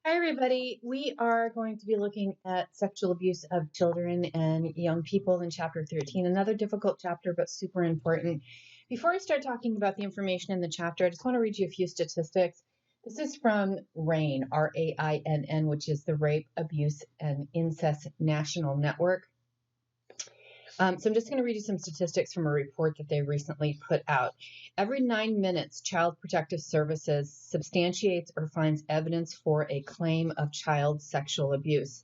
Hi, everybody. We are going to be looking at sexual abuse of children and young people in Chapter 13, another difficult chapter, but super important. Before I start talking about the information in the chapter, I just want to read you a few statistics. This is from RAINN, RAINN, which is the Rape, Abuse, and Incest National Network. So I'm just going to read you some statistics from a report that they recently put out. Every 9 minutes, Child Protective Services substantiates or finds evidence for a claim of child sexual abuse.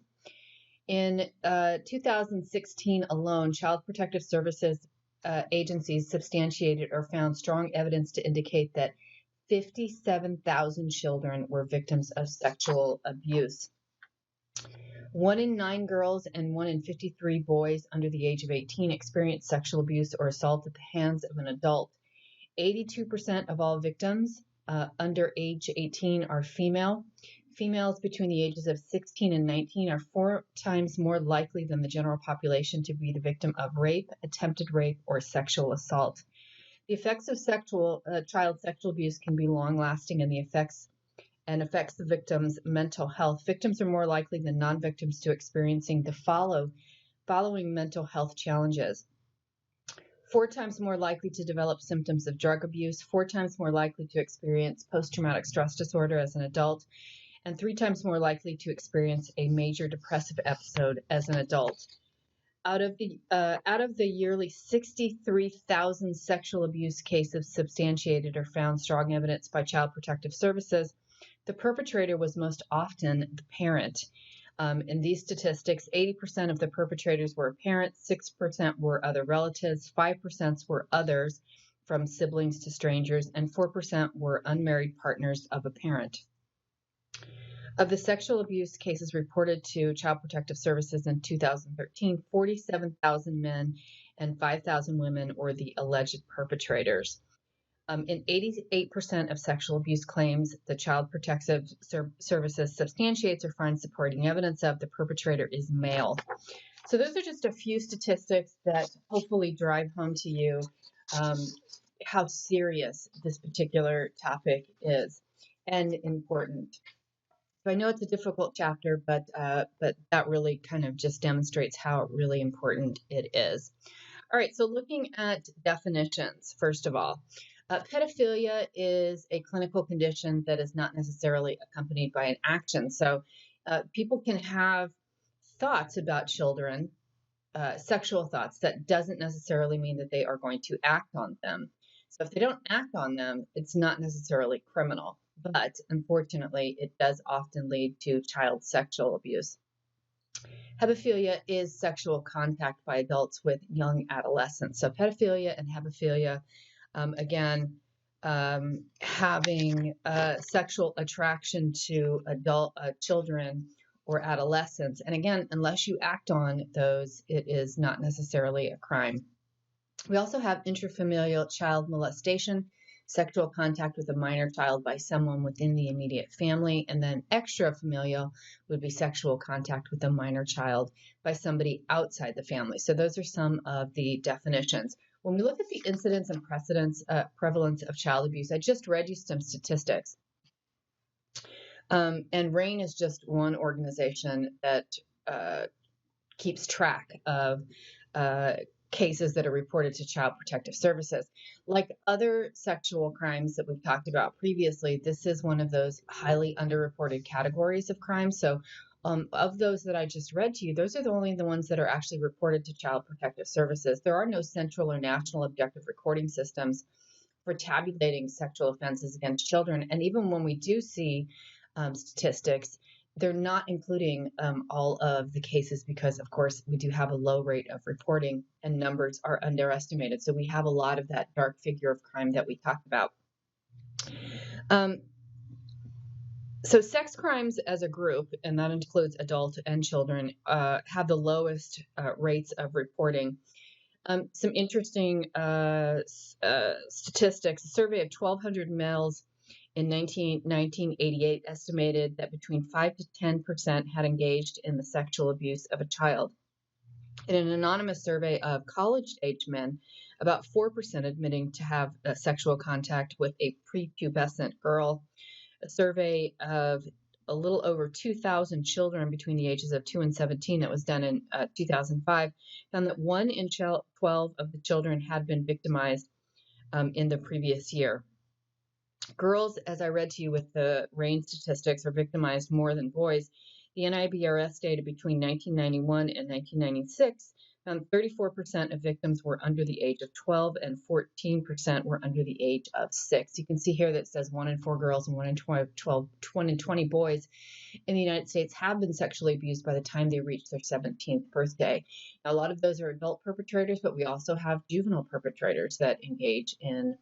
In 2016 alone, Child Protective Services agencies substantiated or found strong evidence to indicate that 57,000 children were victims of sexual abuse. 1 in 9 girls and 1 in 53 boys under the age of 18 experience sexual abuse or assault at the hands of an adult. 82% of all victims under age 18 are female. Females between the ages of 16 and 19 are 4 times more likely than the general population to be the victim of rape, attempted rape, or sexual assault. The effects of child sexual abuse can be long-lasting, and affects the victim's mental health. Victims are more likely than non-victims to experiencing the following mental health challenges. 4 times more likely to develop symptoms of drug abuse, 4 times more likely to experience post-traumatic stress disorder as an adult, and 3 times more likely to experience a major depressive episode as an adult. Out of the yearly 63,000 sexual abuse cases substantiated or found strong evidence by Child Protective Services, the perpetrator was most often the parent. In these statistics, 80% of the perpetrators were parents, 6% were other relatives, 5% were others, from siblings to strangers, and 4% were unmarried partners of a parent. Of the sexual abuse cases reported to Child Protective Services in 2013, 47,000 men and 5,000 women were the alleged perpetrators. In 88% of sexual abuse claims, the Child Protective Services substantiates or finds supporting evidence of the perpetrator is male. So those are just a few statistics that hopefully drive home to you how serious this particular topic is and important. So I know it's a difficult chapter, but that really kind of just demonstrates how really important it is. All right, so looking at definitions, first of all. Pedophilia is a clinical condition that is not necessarily accompanied by an action. So people can have thoughts about children, sexual thoughts. That doesn't necessarily mean that they are going to act on them. So if they don't act on them, it's not necessarily criminal. But unfortunately, it does often lead to child sexual abuse. Hebephilia is sexual contact by adults with young adolescents. So pedophilia and hebephilia, again, having sexual attraction to adult children or adolescents. And again, unless you act on those, it is not necessarily a crime. We also have intrafamilial child molestation, sexual contact with a minor child by someone within the immediate family, and then extrafamilial would be sexual contact with a minor child by somebody outside the family. So those are some of the definitions. When we look at the incidence and prevalence of child abuse, I just read you some statistics. And RAINN is just one organization that keeps track of cases that are reported to Child Protective Services. Like other sexual crimes that we've talked about previously, this is one of those highly underreported categories of crime. So of those that I just read to you, those are only the ones that are actually reported to Child Protective Services. There are no central or national objective recording systems for tabulating sexual offenses against children. And even when we do see statistics, they're not including all of the cases because, of course, we do have a low rate of reporting and numbers are underestimated. So we have a lot of that dark figure of crime that we talked about. So sex crimes as a group, and that includes adult and children, have the lowest rates of reporting. Some interesting statistics. A survey of 1,200 males in 1988 estimated that between 5 to 10% had engaged in the sexual abuse of a child. In an anonymous survey of college-age men, about 4% admitting to have sexual contact with a prepubescent girl. A survey of a little over 2,000 children between the ages of 2 and 17 that was done in 2005, found that 1 in 12 of the children had been victimized in the previous year. Girls, as I read to you with the RAINN statistics, are victimized more than boys. The NIBRS data between 1991 and 1996 found 34% of victims were under the age of 12 and 14% were under the age of 6. You can see here that it says 1 in 4 girls and 1 in 20 boys in the United States have been sexually abused by the time they reach their 17th birthday. Now, a lot of those are adult perpetrators, but we also have juvenile perpetrators that engage in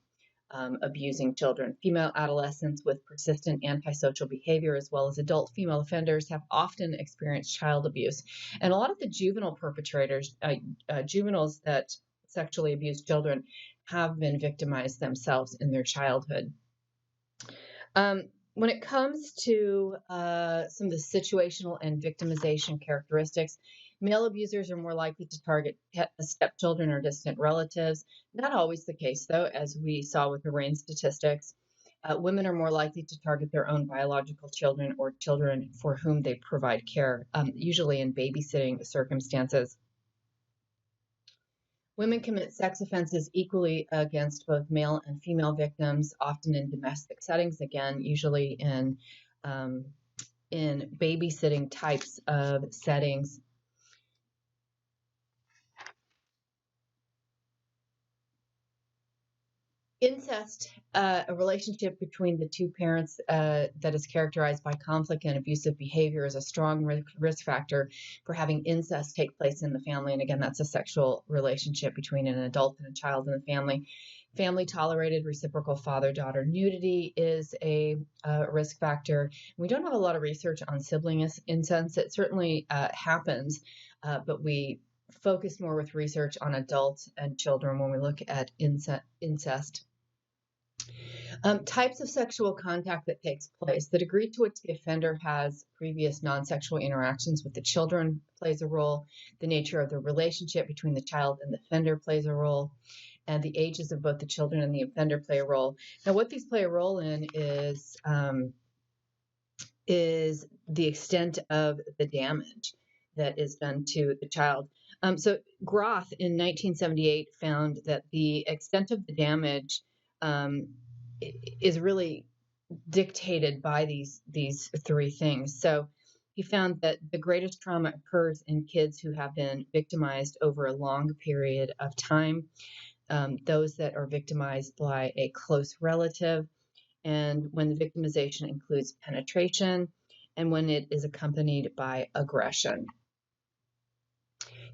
abusing children. Female adolescents with persistent antisocial behavior, as well as adult female offenders, have often experienced child abuse. And a lot of the juvenile perpetrators, juveniles that sexually abuse children, have been victimized themselves in their childhood. When it comes to some of the situational and victimization characteristics, male abusers are more likely to target stepchildren or distant relatives. Not always the case, though, as we saw with the RAINN statistics. Women are more likely to target their own biological children or children for whom they provide care, usually in babysitting circumstances. Women commit sex offenses equally against both male and female victims, often in domestic settings, again, usually in babysitting types of settings. Incest, a relationship between the two parents that is characterized by conflict and abusive behavior, is a strong risk factor for having incest take place in the family. And again, that's a sexual relationship between an adult and a child in the family. Family-tolerated reciprocal father-daughter nudity is a risk factor. We don't have a lot of research on sibling incest. It certainly happens, but we focus more with research on adults and children when we look at incest. Types of sexual contact that takes place. The degree to which the offender has previous non-sexual interactions with the children plays a role. The nature of the relationship between the child and the offender plays a role. And the ages of both the children and the offender play a role. Now, what these play a role in is the extent of the damage that is done to the child. So Groth in 1978 found that the extent of the damage is really dictated by these three things. So he found that the greatest trauma occurs in kids who have been victimized over a long period of time, those that are victimized by a close relative, and when the victimization includes penetration, and when it is accompanied by aggression.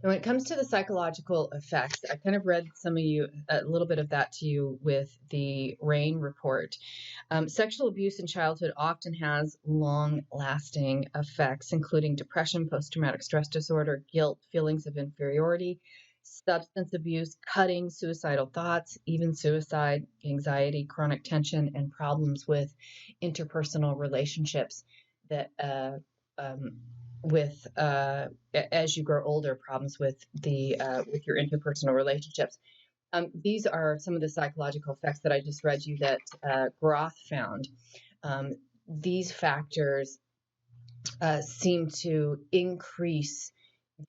And when it comes to the psychological effects, I kind of read a little bit of that to you with the RAINN report. Sexual abuse in childhood often has long-lasting effects, including depression, post-traumatic stress disorder, guilt, feelings of inferiority, substance abuse, cutting, suicidal thoughts, even suicide, anxiety, chronic tension, and problems with interpersonal relationships that as you grow older, problems with your interpersonal relationships. These are some of the psychological effects that I just read you that Groth found. These factors seem to increase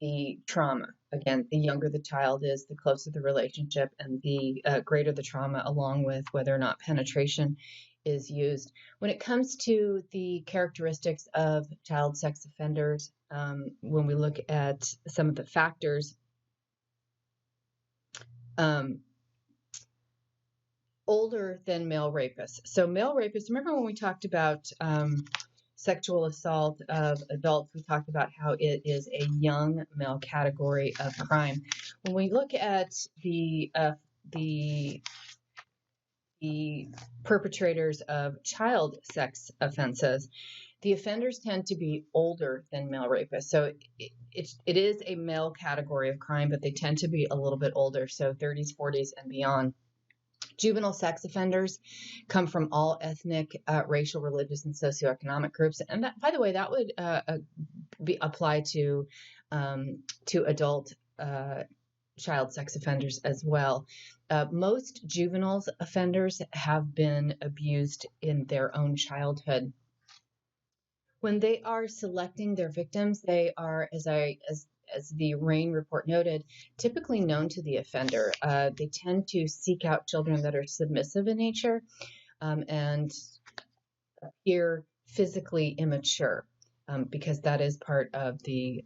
the trauma. Again, the younger the child is, the closer the relationship, and the greater the trauma, along with whether or not penetration is used. When it comes to the characteristics of child sex offenders, when we look at some of the factors, older than male rapists. So male rapists, remember when we talked about sexual assault of adults, we talked about how it is a young male category of crime. When we look at the perpetrators of child sex offenses, the offenders tend to be older than male rapists. So it is a male category of crime, but they tend to be a little bit older, so 30s, 40s, and beyond. Juvenile sex offenders come from all ethnic, racial, religious, and socioeconomic groups. And that, by the way, that would apply to adult child sex offenders as well. Most juveniles offenders have been abused in their own childhood. When they are selecting their victims, they are, as the RAINN report noted, typically known to the offender. They tend to seek out children that are submissive in nature and appear physically immature, because that is part of the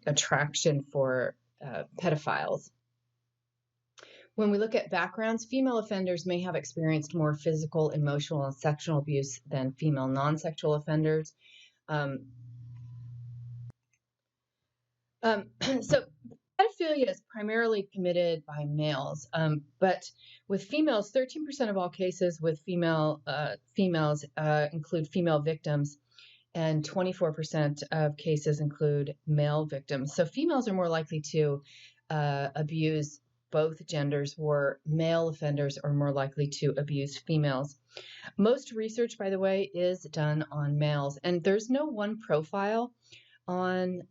attraction for pedophiles. When we look at backgrounds, female offenders may have experienced more physical, emotional, and sexual abuse than female non-sexual offenders. So pedophilia is primarily committed by males, but with females, 13% of all cases with females include female victims, and 24% of cases include male victims. So females are more likely to abuse both genders, where male offenders are more likely to abuse females. Most research, by the way, is done on males, and there's no one profile on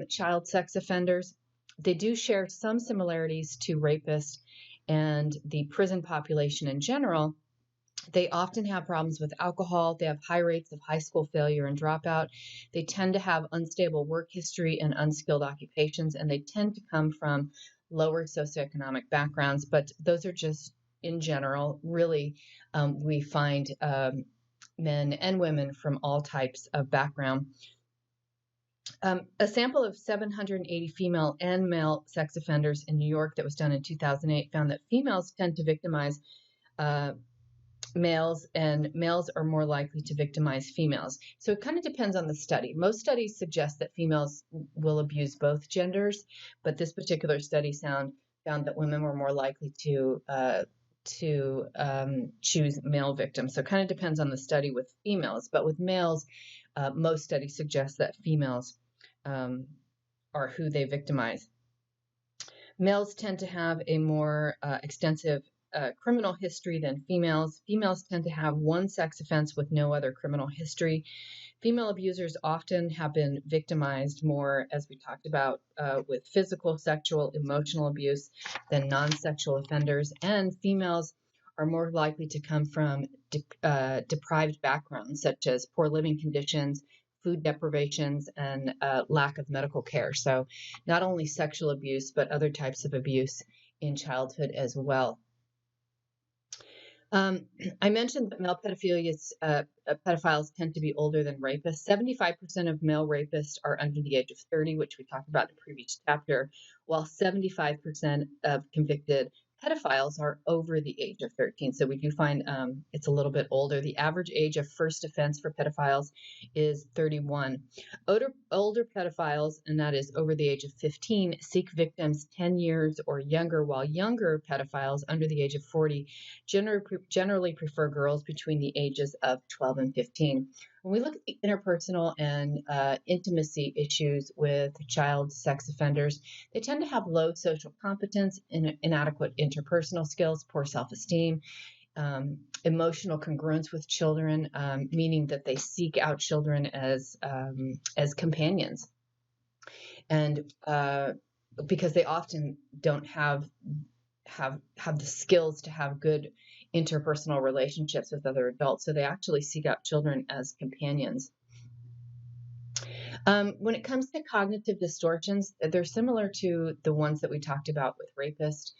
child sex offenders. They do share some similarities to rapists and the prison population in general. They often have problems with alcohol. They have high rates of high school failure and dropout. They tend to have unstable work history and unskilled occupations, and they tend to come from lower socioeconomic backgrounds. But those are just in general. Really, we find men and women from all types of background. A sample of 780 female and male sex offenders in New York that was done in 2008 found that females tend to victimize males, and males are more likely to victimize females. So it kind of depends on the study. Most studies suggest that females will abuse both genders, but this particular study found that women were more likely to choose male victims. So it kind of depends on the study with females, but with males, most studies suggest that females are who they victimize. Males tend to have a more extensive criminal history than females. Females tend to have one sex offense with no other criminal history. Female abusers often have been victimized more, as we talked about, with physical, sexual, emotional abuse than non-sexual offenders. And females are more likely to come from deprived backgrounds, such as poor living conditions, food deprivations, and lack of medical care. So not only sexual abuse, but other types of abuse in childhood as well. I mentioned that male pedophiles tend to be older than rapists. 75% of male rapists are under the age of 30, which we talked about in the previous chapter, while 75% of convicted pedophiles are over the age of 13. So we do find it's a little bit older. The average age of first offense for pedophiles is 31. Older pedophiles, and that is over the age of 15, seek victims 10 years or younger, while younger pedophiles under the age of 40 generally prefer girls between the ages of 12 and 15. When we look at the interpersonal and intimacy issues with child sex offenders, they tend to have low social competence, inadequate interpersonal skills, poor self-esteem, emotional congruence with children, meaning that they seek out children as companions, and because they often don't have the skills to have good interpersonal relationships with other adults, so they actually seek out children as companions. When it comes to cognitive distortions, they're similar to the ones that we talked about with rapists,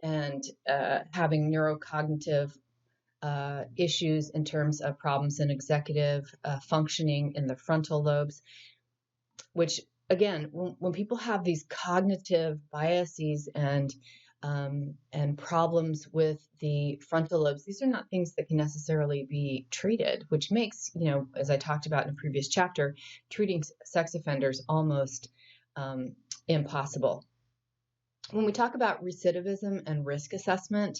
and having neurocognitive issues in terms of problems in executive functioning in the frontal lobes, which again, when people have these cognitive biases and problems with the frontal lobes, these are not things that can necessarily be treated, which makes, as I talked about in a previous chapter, treating sex offenders almost impossible. When we talk about recidivism and risk assessment,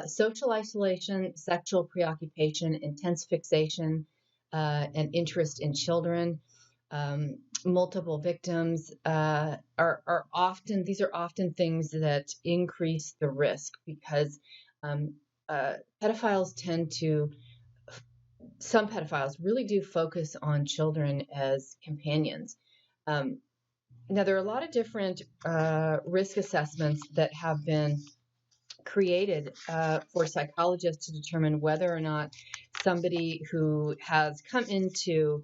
social isolation, sexual preoccupation, intense fixation, and interest in children, multiple victims are often things that increase the risk, because some pedophiles really do focus on children as companions. Now, there are a lot of different risk assessments that have been created for psychologists to determine whether or not somebody who has come into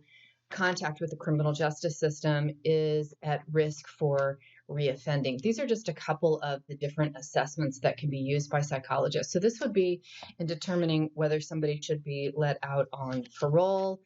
contact with the criminal justice system is at risk for reoffending. These are just a couple of the different assessments that can be used by psychologists. So this would be in determining whether somebody should be let out on parole.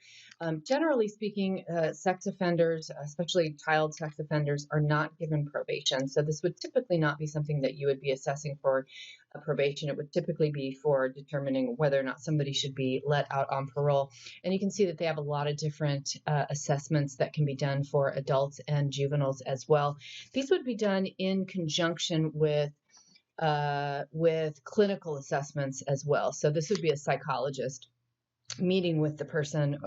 Generally speaking, sex offenders, especially child sex offenders, are not given probation. So this would typically not be something that you would be assessing for a probation. It would typically be for determining whether or not somebody should be let out on parole. And you can see that they have a lot of different assessments that can be done for adults and juveniles as well. These would be done in conjunction with clinical assessments as well. So this would be a psychologist meeting with the person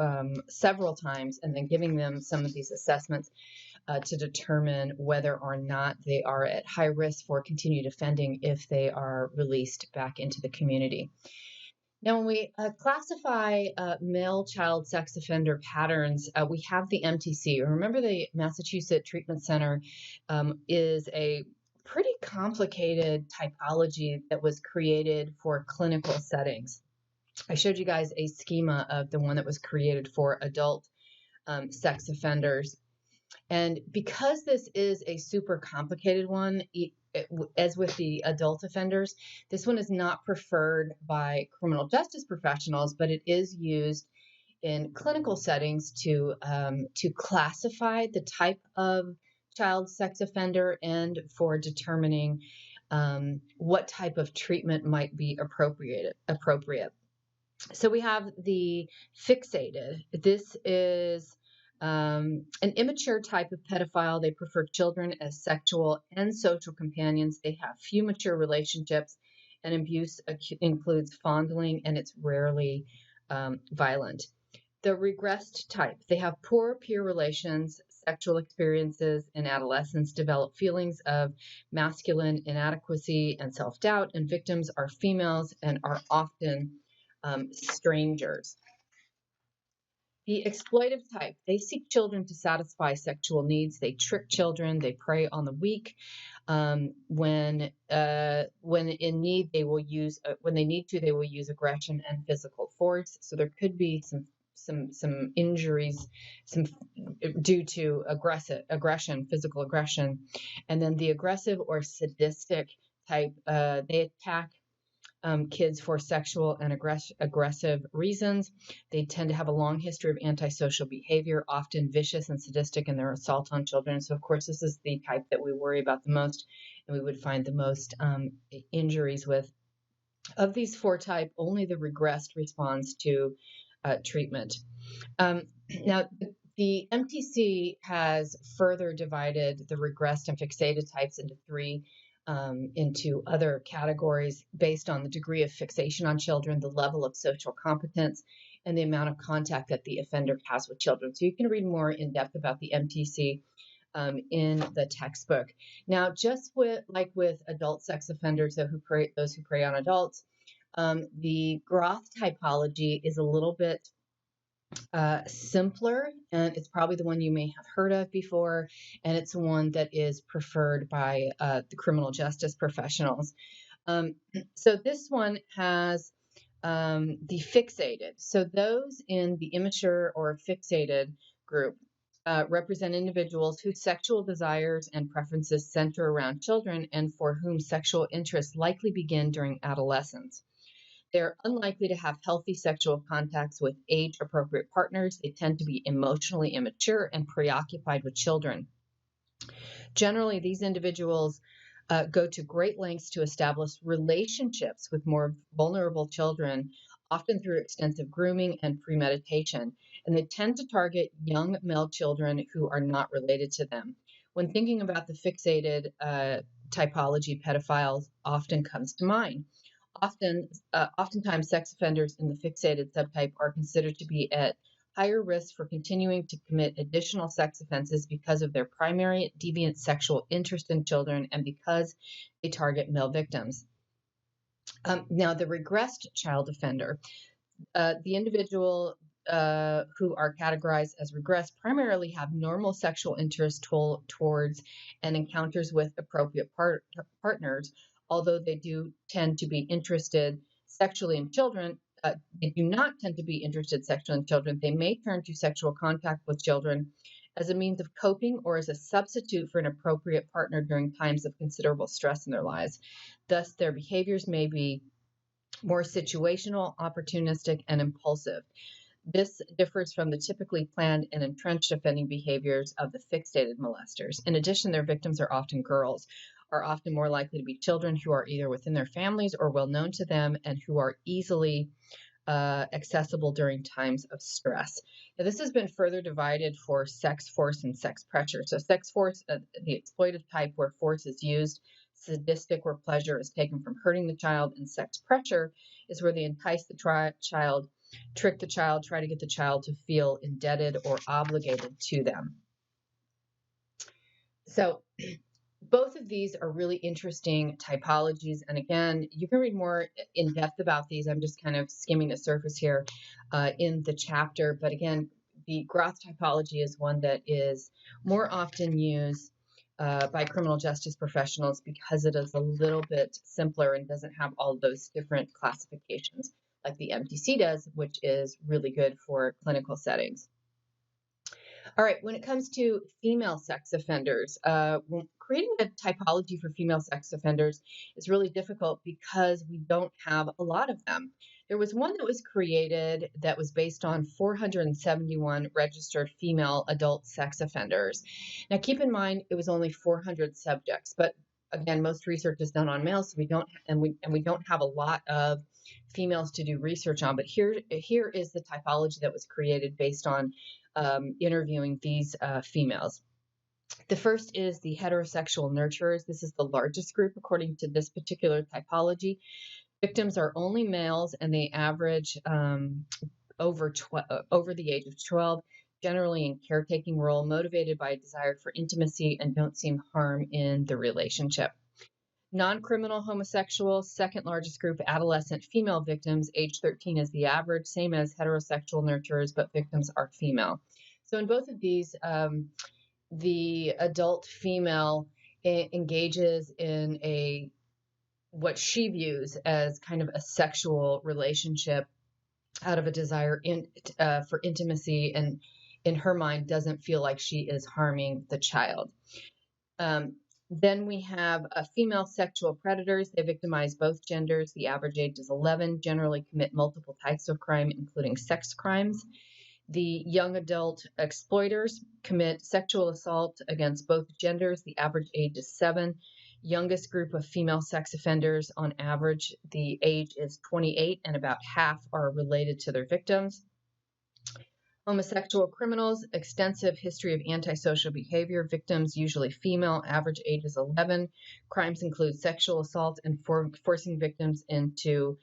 several times and then giving them some of these assessments to determine whether or not they are at high risk for continued offending if they are released back into the community. Now, when we classify male child sex offender patterns, we have the MTC. Remember, the Massachusetts Treatment Center is a pretty complicated typology that was created for clinical settings. I showed you guys a schema of the one that was created for adult sex offenders. And because this is a super complicated one, as with the adult offenders, this one is not preferred by criminal justice professionals, but it is used in clinical settings to classify the type of child sex offender and for determining what type of treatment might be appropriate. So we have the fixated. This is an immature type of pedophile. They prefer children as sexual and social companions. They have few mature relationships, and abuse includes fondling, and it's rarely violent. The regressed type. They have poor peer relations, sexual experiences in adolescence, develop feelings of masculine inadequacy and self-doubt, and victims are females and are often strangers. The exploitive type, they seek children to satisfy sexual needs. They trick children. They prey on the weak. When in need, they will use when they need to, they will use aggression and physical force. So there could be some injuries, due to aggression, physical aggression, and then the aggressive or sadistic type, they attack kids for sexual and aggressive reasons. They tend to have a long history of antisocial behavior, often vicious and sadistic in their assault on children. So, of course, this is the type that we worry about the most, and we would find the most injuries with. Of these four types, only the regressed responds to treatment. Now, the MTC has further divided the regressed and fixated types into other categories based on the degree of fixation on children, the level of social competence, and the amount of contact that the offender has with children. So you can read more in depth about the MTC in the textbook. Now, just like with adult sex offenders, those who prey on adults, the Groth typology is a little bit simpler, and it's probably the one you may have heard of before, and it's one that is preferred by the criminal justice professionals. So this one has the fixated. So those in the immature or fixated group represent individuals whose sexual desires and preferences center around children and for whom sexual interests likely begin during adolescence. They're unlikely to have healthy sexual contacts with age-appropriate partners. They tend to be emotionally immature and preoccupied with children. Generally, these individuals go to great lengths to establish relationships with more vulnerable children, often through extensive grooming and premeditation. And they tend to target young male children who are not related to them. When thinking about the fixated typology, pedophiles often comes to mind. Oftentimes, sex offenders in the fixated subtype are considered to be at higher risk for continuing to commit additional sex offenses because of their primary deviant sexual interest in children and because they target male victims. Now, the regressed child offender, the individual who are categorized as regressed primarily have normal sexual interest towards and encounters with appropriate partners, although they do tend to be interested sexually in children. they do not tend to be interested sexually in children, they may turn to sexual contact with children as a means of coping or as a substitute for an appropriate partner during times of considerable stress in their lives. Thus, their behaviors may be more situational, opportunistic, and impulsive. This differs from the typically planned and entrenched offending behaviors of the fixated molesters. In addition, their victims are often girls, are often more likely to be children who are either within their families or well known to them and who are easily accessible during times of stress. Now, this has been further divided for sex force and sex pressure. So sex force, the exploitive type where force is used, sadistic where pleasure is taken from hurting the child, and sex pressure is where they entice the child, trick the child, try to get the child to feel indebted or obligated to them. So both of these are really interesting typologies. And again, you can read more in depth about these. I'm just kind of skimming the surface here in the chapter. But again, the Groth typology is one that is more often used by criminal justice professionals because it is a little bit simpler and doesn't have all those different classifications like the MTC does, which is really good for clinical settings. All right, when it comes to female sex offenders, creating a typology for female sex offenders is really difficult because we don't have a lot of them. There was one that was created that was based on 471 registered female adult sex offenders. Now, keep in mind, it was only 400 subjects, but again, most research is done on males, so we don't have a lot of females to do research on. But here is the typology that was created based on interviewing these females. The first is the heterosexual nurturers. This is the largest group according to this particular typology. Victims are only males and they average over the age of 12, generally in caretaking role, motivated by a desire for intimacy and don't seem harm in the relationship. Non-criminal homosexual, second largest group, adolescent female victims, age 13 is the average, same as heterosexual nurturers, but victims are female. So in both of these, the adult female engages in what she views as kind of a sexual relationship out of a desire for intimacy, and in her mind doesn't feel like she is harming the child. Then we have female sexual predators. They victimize both genders. The average age is 11, generally commit multiple types of crime, including sex crimes. The young adult exploiters commit sexual assault against both genders. The average age is 7. Youngest group of female sex offenders, on average, the age is 28, and about half are related to their victims. Homosexual criminals, extensive history of antisocial behavior, victims usually female, average age is 11. Crimes include sexual assault and forcing victims into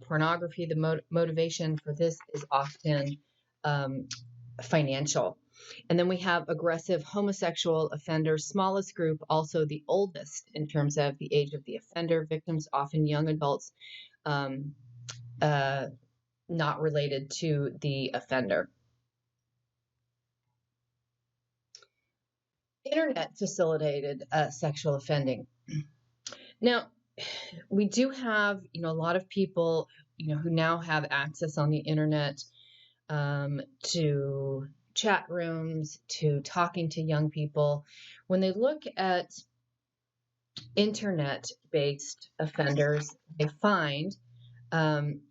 pornography. The motivation for this is often financial. And then we have aggressive homosexual offenders, smallest group, also the oldest in terms of the age of the offender. Victims often young adults, not related to the offender. Internet facilitated sexual offending. Now, we do have, a lot of people, who now have access on the internet to chat rooms, to talking to young people. When they look at internet-based offenders, they find, and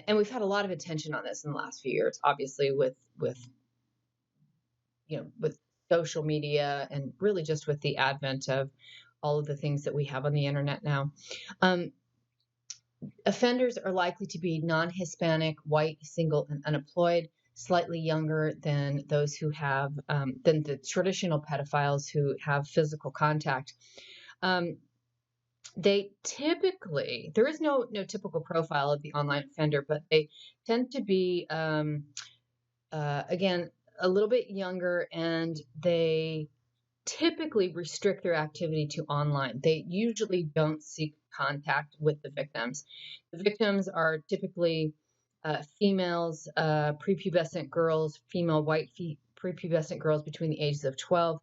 we've had a lot of attention on this in the last few years, obviously with social media and really just with the advent of all of the things that we have on the internet now. Offenders are likely to be non-Hispanic, white, single, and unemployed, slightly younger than those who have, than the traditional pedophiles who have physical contact. They typically, there is no typical profile of the online offender, but they tend to be, again, a little bit younger, and they typically restrict their activity to online. They usually don't seek contact with the victims. The victims are typically females, prepubescent girls, female white prepubescent girls between the ages of 12.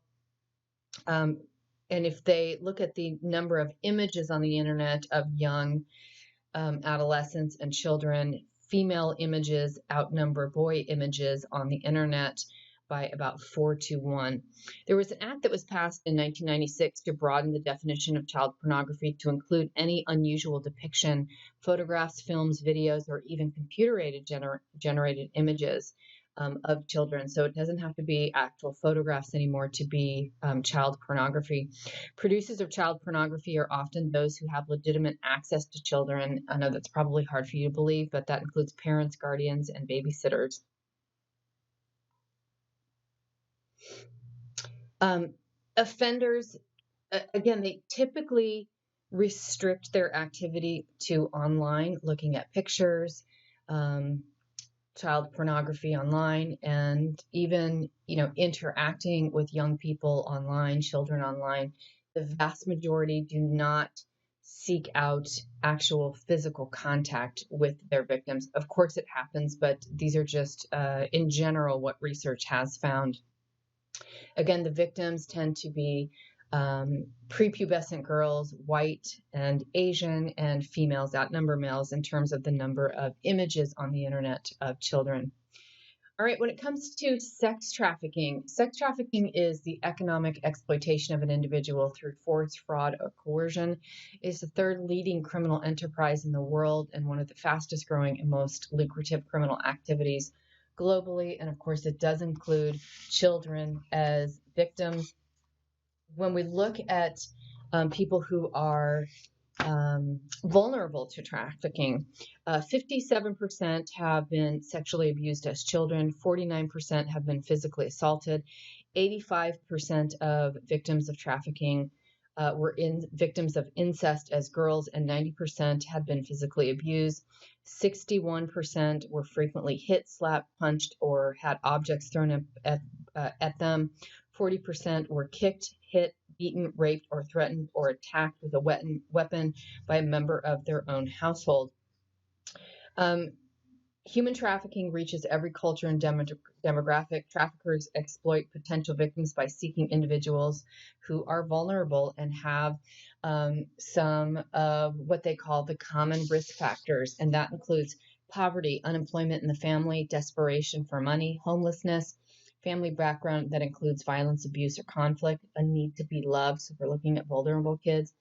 And if they look at the number of images on the internet of young adolescents and children. Female images outnumber boy images on the internet by about 4-1. There was an act that was passed in 1996 to broaden the definition of child pornography to include any unusual depiction, photographs, films, videos, or even computer-aided generated images of children. So it doesn't have to be actual photographs anymore to be child pornography. Producers of child pornography are often those who have legitimate access to children. I know that's probably hard for you to believe, but that includes parents, guardians, and babysitters. Offenders, again, they typically restrict their activity to online, looking at pictures, child pornography online, and even, interacting with young people online, children online. The vast majority do not seek out actual physical contact with their victims. Of course it happens, but these are just, in general, what research has found. Again, the victims tend to be prepubescent girls, white and Asian, and females outnumber males in terms of the number of images on the internet of children. All right, when it comes to sex trafficking is the economic exploitation of an individual through force, fraud, or coercion. It's the third leading criminal enterprise in the world and one of the fastest growing and most lucrative criminal activities globally. And of course, it does include children as victims. When we look at people who are vulnerable to trafficking, 57% have been sexually abused as children, 49% have been physically assaulted, 85% of victims of trafficking were victims of incest as girls, and 90% had been physically abused. 61% were frequently hit, slapped, punched, or had objects thrown at them. 40% were kicked, hit, beaten, raped, or threatened or attacked with a weapon by a member of their own household. Human trafficking reaches every culture and demographic. Traffickers exploit potential victims by seeking individuals who are vulnerable and have some of what they call the common risk factors, and that includes poverty, unemployment in the family, desperation for money, homelessness, family background that includes violence, abuse, or conflict, a need to be loved. So we're looking at vulnerable kids,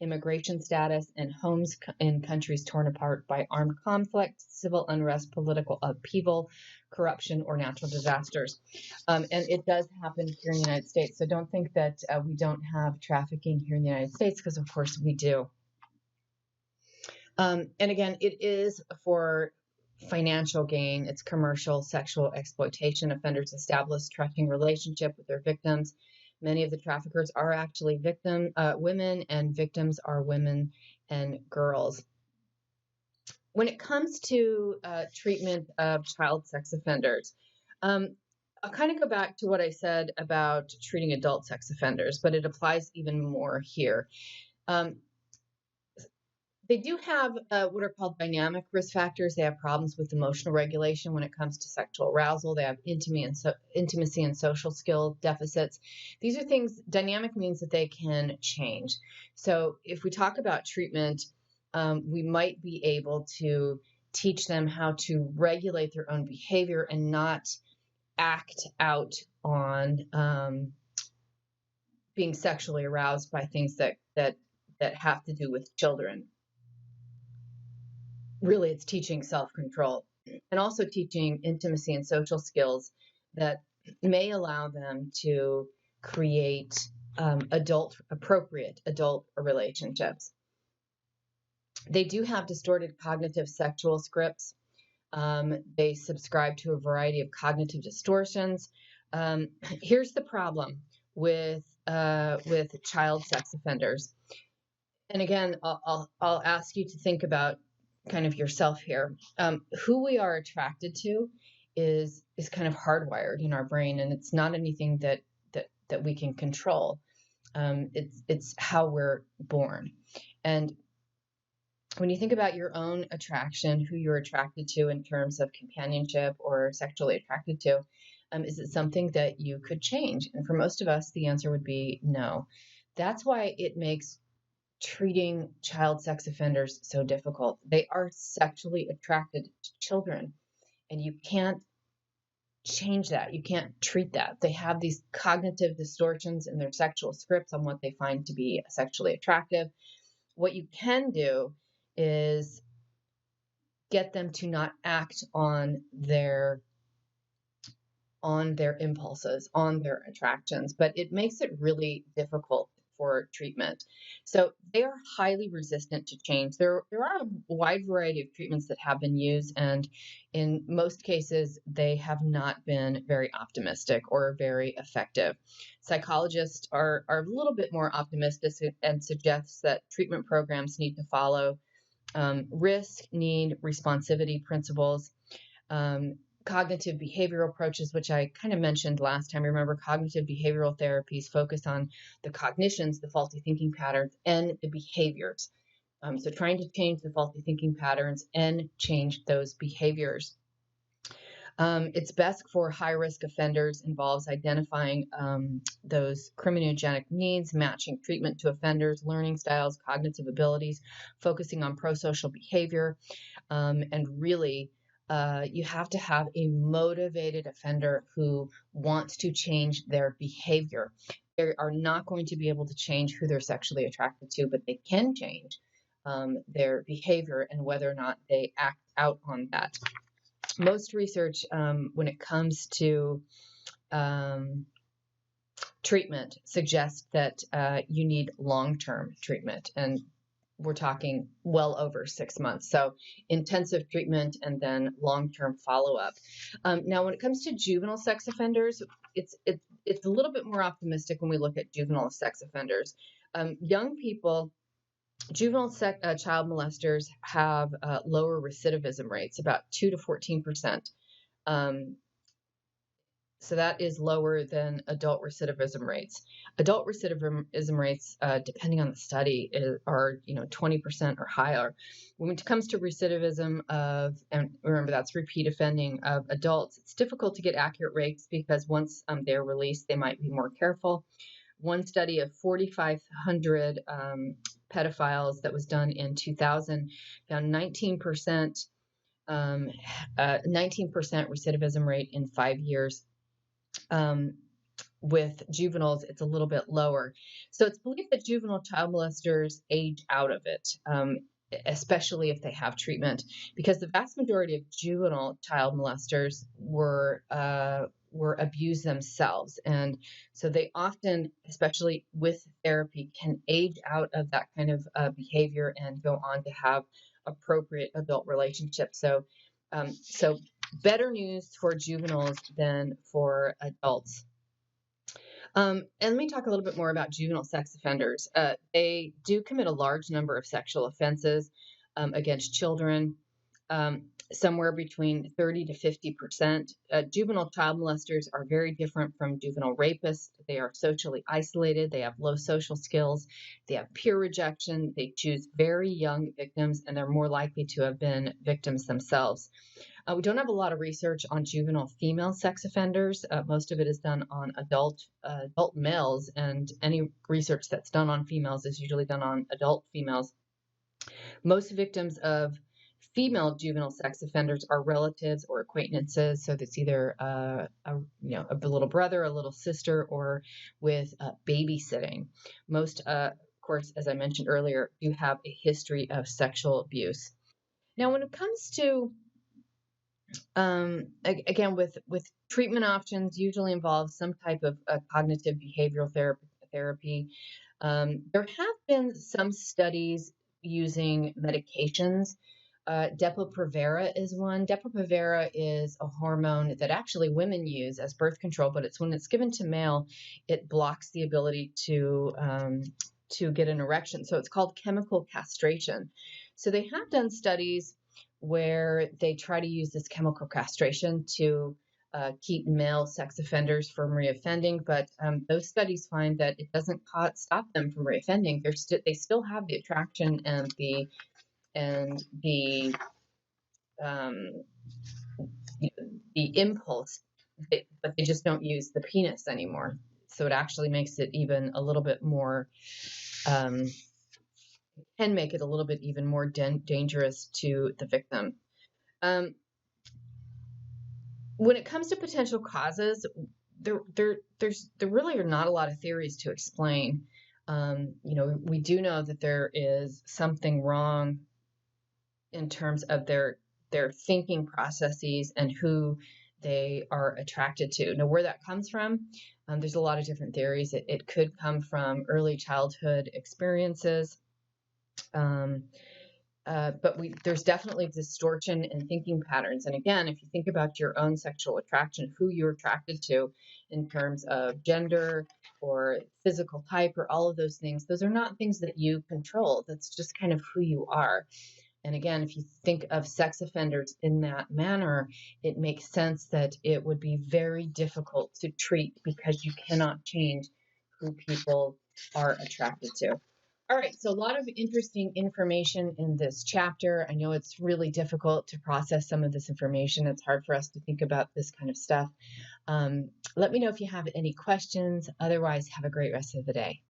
immigration status, and homes in countries torn apart by armed conflict, civil unrest, political upheaval, corruption, or natural disasters. And it does happen here in the United States. So don't think that we don't have trafficking here in the United States, because of course we do. And again, it is for financial gain. It's commercial sexual exploitation. Offenders establish trusting relationship with their victims. Many of the traffickers are actually women, and victims are women and girls. When it comes to treatment of child sex offenders, I'll kind of go back to what I said about treating adult sex offenders, but it applies even more here. They do have what are called dynamic risk factors. They have problems with emotional regulation when it comes to sexual arousal. They have intimacy and social skill deficits. These are things, dynamic means that they can change. So if we talk about treatment, we might be able to teach them how to regulate their own behavior and not act out on being sexually aroused by things that have to do with children. Really, it's teaching self-control and also teaching intimacy and social skills that may allow them to create appropriate adult relationships. They do have distorted cognitive sexual scripts. They subscribe to a variety of cognitive distortions. Here's the problem with child sex offenders. And again, I'll ask you to think about kind of yourself here. Who we are attracted to is kind of hardwired in our brain, and it's not anything that we can control. It's how we're born. And when you think about your own attraction, who you're attracted to in terms of companionship or sexually attracted to, is it something that you could change? And for most of us, the answer would be no. That's why it makes treating child sex offenders so difficult? They are sexually attracted to children, and you can't change that. You can't treat that. They have these cognitive distortions in their sexual scripts on what they find to be sexually attractive. What you can do is get them to not act on their impulses, on their attractions, but it makes it really difficult for treatment. So they are highly resistant to change. There are a wide variety of treatments that have been used, and in most cases, they have not been very optimistic or very effective. Psychologists are a little bit more optimistic and suggests that treatment programs need to follow risk, need, responsivity principles. Um, Cognitive behavioral approaches, which I kind of mentioned last time. Remember, cognitive behavioral therapies focus on the cognitions, the faulty thinking patterns, and the behaviors. So trying to change the faulty thinking patterns and change those behaviors. It's best for high-risk offenders, involves identifying those criminogenic needs, matching treatment to offenders, learning styles, cognitive abilities, focusing on pro-social behavior, and really you have to have a motivated offender who wants to change their behavior. They are not going to be able to change who they're sexually attracted to, but they can change their behavior and whether or not they act out on that. Most research, when it comes to treatment, suggests that you need long-term treatment, and we're talking well over 6 months. So intensive treatment and then long-term follow-up. Now, when it comes to juvenile sex offenders, it's a little bit more optimistic when we look at juvenile sex offenders. Young people, juvenile child molesters have lower recidivism rates, about 2 to 14%. So that is lower than adult recidivism rates. Adult recidivism rates, depending on the study, are 20% or higher. When it comes to recidivism and remember that's repeat offending of adults, it's difficult to get accurate rates because once they're released, they might be more careful. One study of 4,500 pedophiles that was done in 2000 found 19% recidivism rate in 5 years. With juveniles, it's a little bit lower. So it's believed that juvenile child molesters age out of it, especially if they have treatment, because the vast majority of juvenile child molesters were abused themselves. And so they often, especially with therapy, can age out of that kind of behavior and go on to have appropriate adult relationships. So better news for juveniles than for adults. And let me talk a little bit more about juvenile sex offenders. They do commit a large number of sexual offenses against children, somewhere between 30 to 50%. Juvenile child molesters are very different from juvenile rapists. They are socially isolated. They have low social skills. They have peer rejection. They choose very young victims, and they're more likely to have been victims themselves. We don't have a lot of research on juvenile female sex offenders. Most of it is done on adult males, and any research that's done on females is usually done on adult females. Most victims of female juvenile sex offenders are relatives or acquaintances. So that's either a little brother, a little sister, or with babysitting. Most, of course, as I mentioned earlier, do have a history of sexual abuse. Now, when it comes to again, with treatment options, usually involve some type of cognitive behavioral therapy. There have been some studies using medications. Depo-Provera is one. Depo-Provera is a hormone that actually women use as birth control, but when it's given to male, it blocks the ability to get an erection. So it's called chemical castration. So they have done studies where they try to use this chemical castration to keep male sex offenders from reoffending, but those studies find that it doesn't stop them from reoffending. They still have the attraction and the impulse, but they just don't use the penis anymore. So it actually makes it even a little bit more can make it a little bit even more dangerous to the victim. When it comes to potential causes, there really are not a lot of theories to explain. We do know that there is something wrong in terms of their thinking processes and who they are attracted to. Now, where that comes from, there's a lot of different theories. It could come from early childhood experiences. But there's definitely distortion in thinking patterns. And again, if you think about your own sexual attraction, who you're attracted to in terms of gender or physical type or all of those things, those are not things that you control. That's just kind of who you are. And again, if you think of sex offenders in that manner, it makes sense that it would be very difficult to treat because you cannot change who people are attracted to. All right, so a lot of interesting information in this chapter. I know it's really difficult to process some of this information. It's hard for us to think about this kind of stuff. Let me know if you have any questions. Otherwise, have a great rest of the day.